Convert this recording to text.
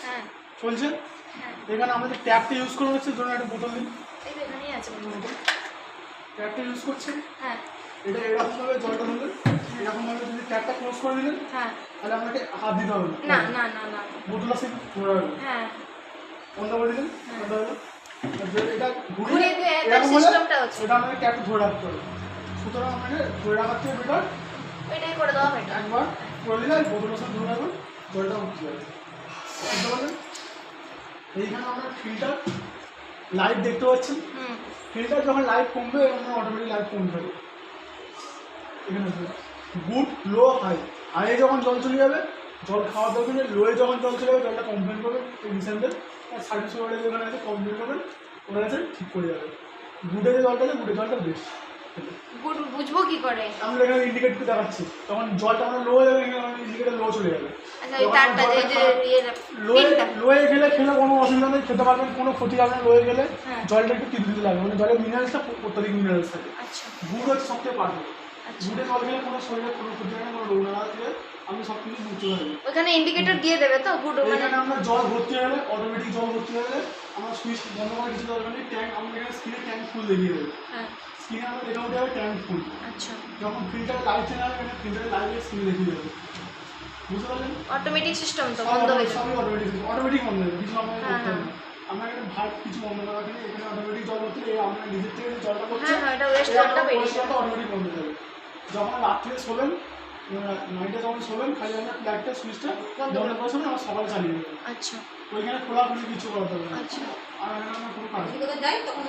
হ্যাঁ চলছে। হ্যাঁ এখানে আমাদের ট্যাপটা ইউজ করে হচ্ছে জন্য একটা বোতল দিন। এই তো এখানেই আছে মোটামুটি। ট্যাপটা ইউজ করছে, হ্যাঁ এটা এরকমভাবে জলটা ধরলেন, এরকমভাবে যদি ট্যাপটা ক্লোজ করে দিলেন হ্যাঁ তাহলে আপনাকে হাত দিতে হবে না না না না বোতলটা সেই ধরে রাখবেন। হ্যাঁ বন্ধ করে দিলেন, বন্ধ হলো। আর যদি এটা ঘুরিয়ে দিয়ে এটা এরকম হলে সিস্টেমটা হচ্ছে এটা আপনাকে ট্যাপটা ধরে রাখতে হবে। সুতরাং আপনাকে ধরে রাখার থেকে বেটার এটাই করে দেওয়া হয় একবার করে দিলে বোতলের সাথে ধরে রাখবেন, জলটা উঠতে যাবে। বুঝতে পারলেন? এইখানে আমরা ফিল্টার লাইট দেখতে পাচ্ছেন। ফিল্টার যখন লাইট কমবে আমরা অটোমেটিক লাইট কমে যাবে। এখানে গুড লো হাই, হাইয়ে যখন জল চলে যাবে জল খাওয়ার দরকার নেই, লোয়ে যখন জল চলে যাবে জলটা কমপ্লেন করবেন রিসেন্টের সার্ভিস ওয়ার্ডে যেখানে আছে কমপ্লেন করবেন, ওরা আছে ঠিক করে যাবে। গুডে যে জলটা আছে গুডে জলটা বেস্ট। গুড বুঝবো কি করে? আমরা এখানে ইন্ডিকেটর দেখাচ্ছি, তখন জলটা আমরা লো হয়ে যাবে, ইন্ডিকেটর লো চলে যাবে। আচ্ছা ওই তারটা যে লোয়ে গেলে খেলে কোনো অসুবিধা নেই, খেতে পারবেন, কোনো ক্ষতি হবে না। লোয়ে গেলে হ্যাঁ। জলটা একটু তিতে লাগে, মানে জলের মিনারেলসটা অত্যধিক মিনারেলস থাকে। আচ্ছা গুড় হচ্ছে সবথেকে পারফেক্ট। আচ্ছা গুড়ে জল খেলে কোনো শরীরে কোনো ক্ষতি হয় না, কোনো রোগ না থাকে, আপনি সব কিছু বুঝতে পারবেন। ওখানে ইন্ডিকেটর দিয়ে দেবে তো গুড মানে এখানে আমরা জল ভর্তি হয়ে গেলে অটোমেটিক জল ভর্তি হয়ে গেলে আমরা সুইচ বন্ধ করে কিছু দরকার নেই, ট্যাঙ্ক আমরা এখানে স্ক্রিনে ট্যাঙ্ক ফুল দেখিয়ে দেবে। হ্যাঁ স্ক্রিনে আমরা দেখে উঠে যাবে ট্যাঙ্ক ফুল। আচ্ছা যখন ফিল্টারে লাইট চেঞ্জ হবে এখানে ফিল্টারে লাইটের স্ক্রিনে দেখিয়ে দেবে। বুঝতে পারলেন? অটোমেটিক সিস্টেম তো বন্ধ হয়ে যাবে। সবই অটোমেটিক বন্ধ হয়ে যাবে, কিছু আমাদের হ্যাঁ, করতে হবে না। আমরা এখানে ভাট কিছু বন্ধ করা থাকে, এখানে অটোমেটিক জল হচ্ছে, আমরা নিজের থেকে যে জলটা করছে হ্যাঁ হ্যাঁ এটা ওয়েস্ট জলটা বেরিয়ে যাবে। অটোমেটিক বন্ধ হয়ে যাবে। যখন রাত্রে শোবেন, নাইটে যখন শোবেন খালি আমরা লাইটটা সুইচটা বন্ধ করে শোবেন, আমরা সকালে চালিয়ে দেবেন। আচ্ছা ওইখানে খোলাখুলি কিছু করাতে হবে না। আচ্ছা আর এখানে আমরা কোনো কাজ যাই তখন